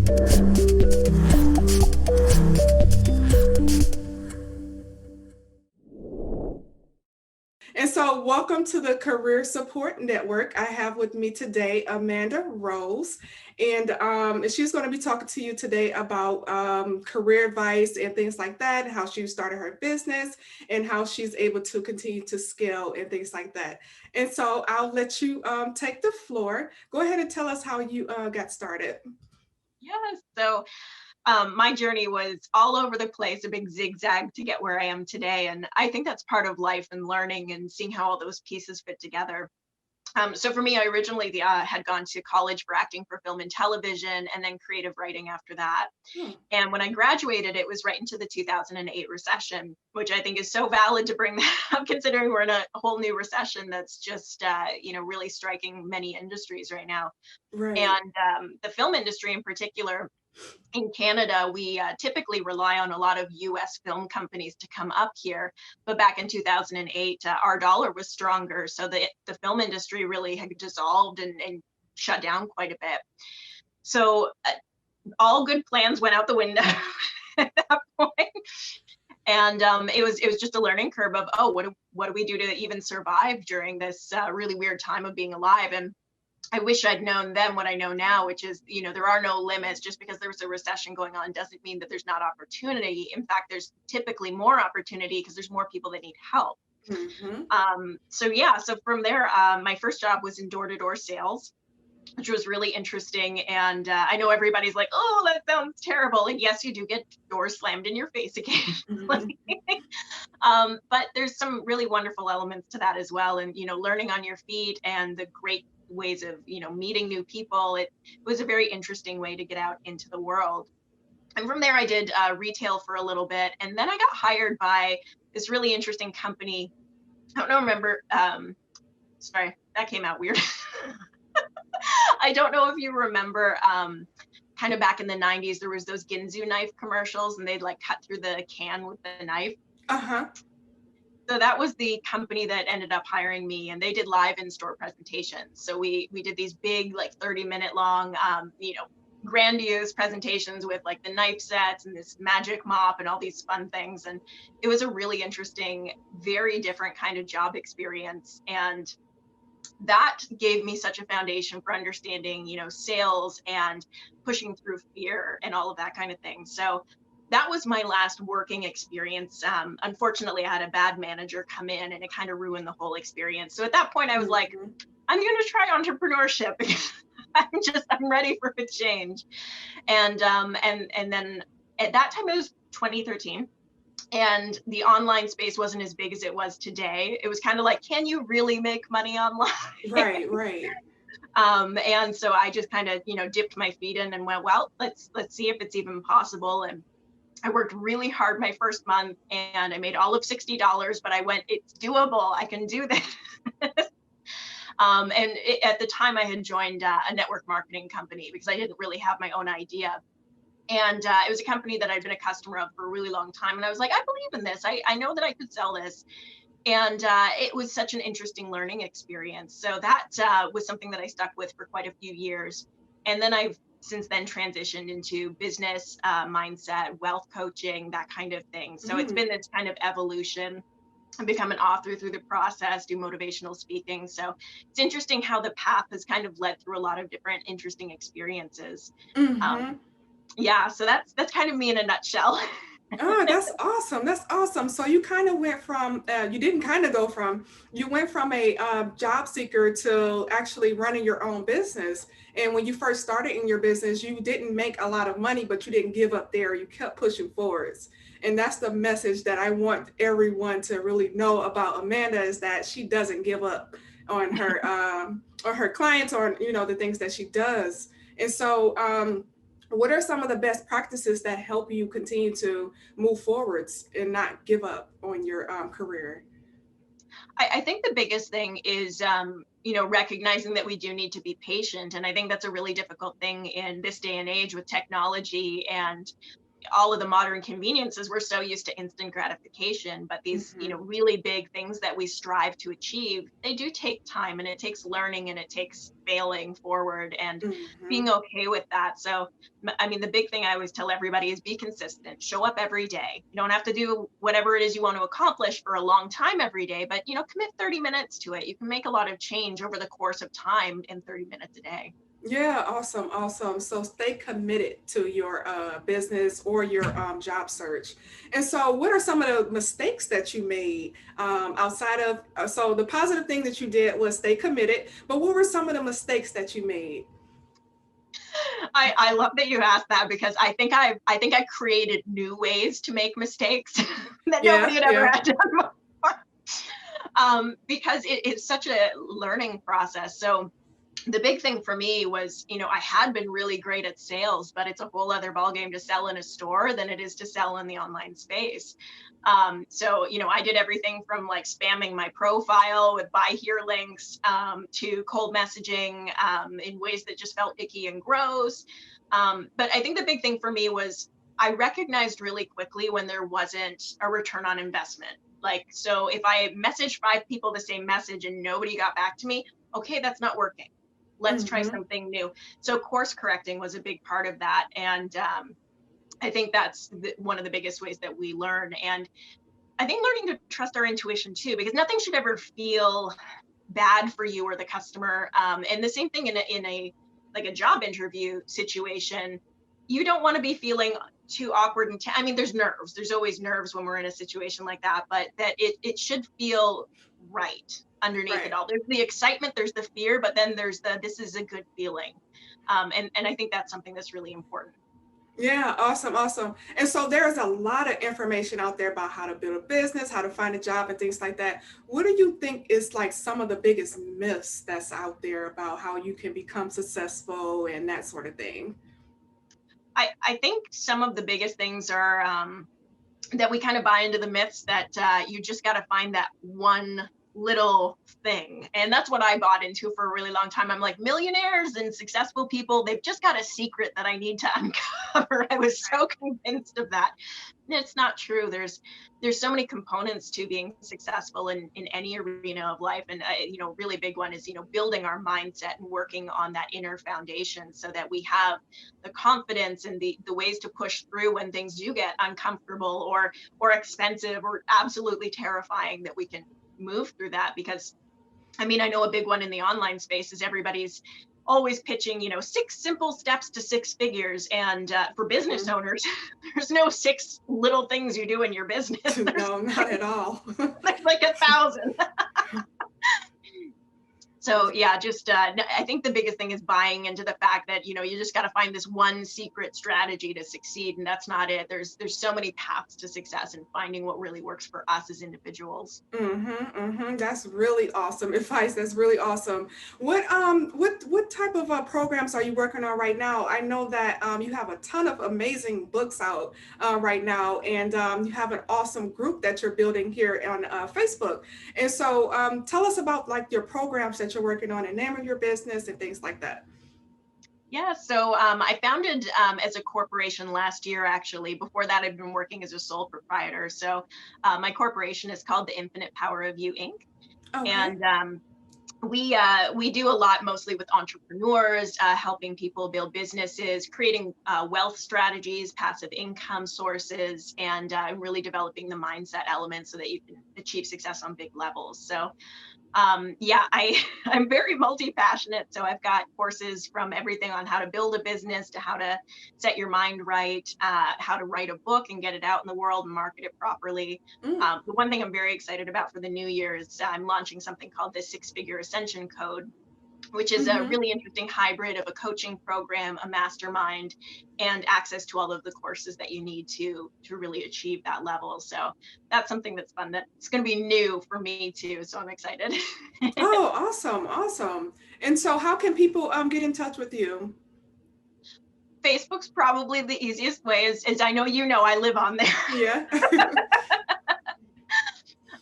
And so, welcome to the Career Support Network. I have with me today Amanda Rose, and she's going to be talking to you today about career advice and things like that, how she started her business, and how she's able to continue to scale and things like that. And so, I'll let you take the floor. Go ahead and tell us how you got started. Yes. My journey was all over the place, a big zigzag to get where I am today. And I think that's part of life and learning and seeing how all those pieces fit together. So for me, I originally had gone to college for acting for film and television and then creative writing after that. Hmm. And when I graduated, it was right into the 2008 recession, which I think is so valid to bring that up, considering we're in a whole new recession that's just, really striking many industries right now. Right. And the film industry in particular, in Canada, we typically rely on a lot of US film companies to come up here. But back in 2008, our dollar was stronger. So the film industry really had dissolved and shut down quite a bit. So all good plans went out the window at that point. And it was just a learning curve of, oh, what do we do to even survive during this really weird time of being alive? And I wish I'd known then what I know now, which is, there are no limits. Just because there's a recession going on doesn't mean that there's not opportunity. In fact, there's typically more opportunity because there's more people that need help. Hmm. So from there, my first job was in door-to-door sales, which was really interesting. And I know everybody's like, oh, that sounds terrible. And yes, you do get doors slammed in your face Hmm. occasionally. But there's some really wonderful elements to that as well. And, learning on your feet and the great ways of, meeting new people. It was a very interesting way to get out into the world. And from there, I did retail for a little bit. And then I got hired by this really interesting company. I don't know, remember. Sorry, that came out weird. I don't know if you remember, kind of back in the 90s, there was those Ginzu knife commercials and they'd like cut through the can with the knife. Uh-huh. So that was the company that ended up hiring me, and they did live in-store presentations. So we did these big, like 30-minute long, grandiose presentations with like the knife sets and this magic mop and all these fun things. And it was a really interesting, very different kind of job experience. And that gave me such a foundation for understanding, sales and pushing through fear and all of that kind of thing. So that was my last working experience. Unfortunately, I had a bad manager come in and it kind of ruined the whole experience. So at that point, I was like, Hmm. I'm going to try entrepreneurship. I'm ready for a change. And then at that time, it was 2013, and the online space wasn't as big as it was today. It was kind of like, can you really make money online? Right, right. And so I just kind of, dipped my feet in and went, well, let's see if it's even possible. And I worked really hard my first month and I made all of $60, but I went, it's doable. I can do this. At the time, I had joined a network marketing company because I didn't really have my own idea. And it was a company that I'd been a customer of for a really long time. And I was like, I believe in this. I know that I could sell this. And it was such an interesting learning experience. So that was something that I stuck with for quite a few years. And then I've since then transitioned into business mindset, wealth coaching, that kind of thing. So it's Mm. been this kind of evolution. I become an author through the process, do motivational speaking. So it's interesting how the path has kind of led through a lot of different interesting experiences. Um, Hmm. yeah, so that's kind of me in a nutshell. Oh, that's awesome. That's awesome. So you kind of went from, you didn't kind of go from, you went from a job seeker to actually running your own business. And when you first started in your business, you didn't make a lot of money, but you didn't give up there. You kept pushing forwards. And that's the message that I want everyone to really know about Amanda, is that she doesn't give up on her clients, or, the things that she does. And so, what are some of the best practices that help you continue to move forwards and not give up on your career? I think the biggest thing is, recognizing that we do need to be patient. And I think that's a really difficult thing in this day and age with technology and all of the modern conveniences, we're so used to instant gratification, but these, Mhm. really big things that we strive to achieve, they do take time, and it takes learning, and it takes failing forward and Mhm. being okay with that. So, I mean, the big thing I always tell everybody is be consistent, show up every day. You don't have to do whatever it is you want to accomplish for a long time every day, but, commit 30 minutes to it. You can make a lot of change over the course of time in 30 minutes a day. Yeah, awesome, awesome. So stay committed to your business or your job search. And so, what are some of the mistakes that you made outside of? So, the positive thing that you did was stay committed. But what were some of the mistakes that you made? I love that you asked that because I think I created new ways to make mistakes that nobody Yeah, had ever yeah. had done before. Because it's such a learning process. So the big thing for me was, I had been really great at sales, but it's a whole other ballgame to sell in a store than it is to sell in the online space. So, I did everything from like spamming my profile with buy here links to cold messaging in ways that just felt icky and gross. But I think the big thing for me was I recognized really quickly when there wasn't a return on investment. Like, so if I messaged 5 people the same message and nobody got back to me, okay, that's not working. Let's try Hmm. something new. So course correcting was a big part of that. And I think that's one of the biggest ways that we learn. And I think learning to trust our intuition too, because nothing should ever feel bad for you or the customer. And the same thing in a like a job interview situation, you don't want to be feeling too awkward and I mean, there's nerves. There's always nerves when we're in a situation like that, but that it should feel right underneath it Right. all. There's the excitement, there's the fear, but then there's the this is a good feeling. And I think that's something that's really important. Yeah, awesome, awesome. And so there's a lot of information out there about how to build a business, how to find a job, and things like that. What do you think is like some of the biggest myths that's out there about how you can become successful and that sort of thing? I think some of the biggest things are that we kind of buy into the myths that you just got to find that one little thing. And that's what I bought into for a really long time. I'm like, millionaires and successful people, they've just got a secret that I need to uncover. I was so convinced of that. It's not true. There's so many components to being successful in any arena of life, and really big one is building our mindset and working on that inner foundation so that we have the confidence and the ways to push through when things do get uncomfortable or expensive or absolutely terrifying, that we can move through that. Because I mean, I know a big one in the online space is everybody's always pitching, 6 simple steps to 6 figures. And for business Mhm. owners, there's no 6 little things you do in your business. There's, No, not at all. there's like 1,000. So yeah, just I think the biggest thing is buying into the fact that you just got to find this one secret strategy to succeed, and that's not it. There's so many paths to success, and finding what really works for us as individuals. That's really awesome advice. That's really awesome. What type of programs are you working on right now? I know that you have a ton of amazing books out right now, and you have an awesome group that you're building here on Facebook. And so, tell us about like your programs that you're working on, and name of your business, and things like that. Yeah, so I founded as a corporation last year, actually. Before that, I've been working as a sole proprietor. So my corporation is called the Infinite Power of You Inc. Okay. And we do a lot mostly with entrepreneurs, helping people build businesses, creating wealth strategies, passive income sources, and really developing the mindset elements so that you can achieve success on big levels. So yeah, I'm very multi-passionate. So I've got courses from everything on how to build a business to how to set your mind right, how to write a book and get it out in the world and market it properly. Mm, The one thing I'm very excited about for the new year is I'm launching something called the 6 Figure Ascension Code, which is a mm-hmm. really interesting hybrid of a coaching program, a mastermind, and access to all of the courses that you need to really achieve that level. So that's something that's fun. That's going to be new for me too. So I'm excited. Oh, awesome, awesome. And so, how can people get in touch with you? Facebook's probably the easiest way, as I know I live on there. Yeah.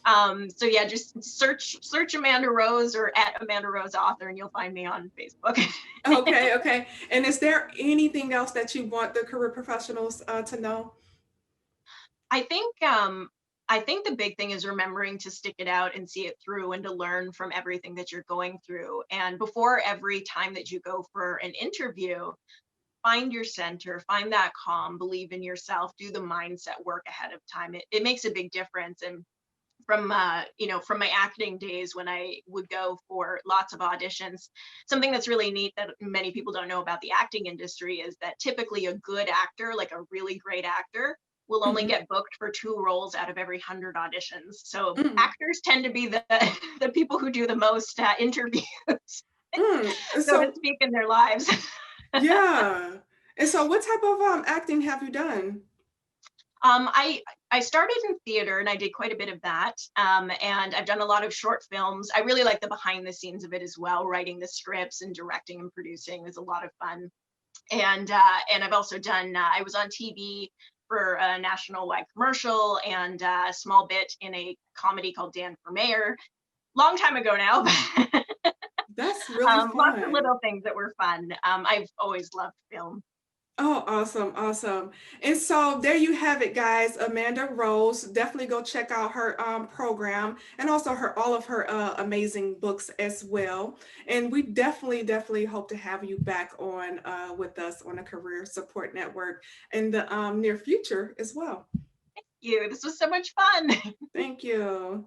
So yeah, just search Amanda Rose or at Amanda Rose author, and you'll find me on Facebook. Okay, okay. And is there anything else that you want the career professionals to know? I think the big thing is remembering to stick it out and see it through and to learn from everything that you're going through. And before every time that you go for an interview, find your center, find that calm, believe in yourself, do the mindset work ahead of time. It makes a big difference. And from from my acting days when I would go for lots of auditions, something that's really neat that many people don't know about the acting industry is that typically a good actor, like a really great actor, will only Hmm. get booked for 2 roles out of every 100 auditions. So Mm, actors tend to be the the people who do the most interviews, mm. And so to so, speak, in their lives. yeah. And so, what type of acting have you done? I started in theater and I did quite a bit of that. And I've done a lot of short films. I really like the behind the scenes of it as well. Writing the scripts and directing and producing is a lot of fun. And I've also done. I was on TV for a national wide commercial and a small bit in a comedy called Dan for Mayor. Long time ago now, but That's really lots of fun. little things that were fun. I've always loved film. Oh, awesome, awesome. And so there you have it, guys. Amanda Rose. Definitely go check out her program and also her all of her amazing books as well. And we definitely hope to have you back on with us on the Career Support Network in the near future as well. You. This was so much fun. Thank you.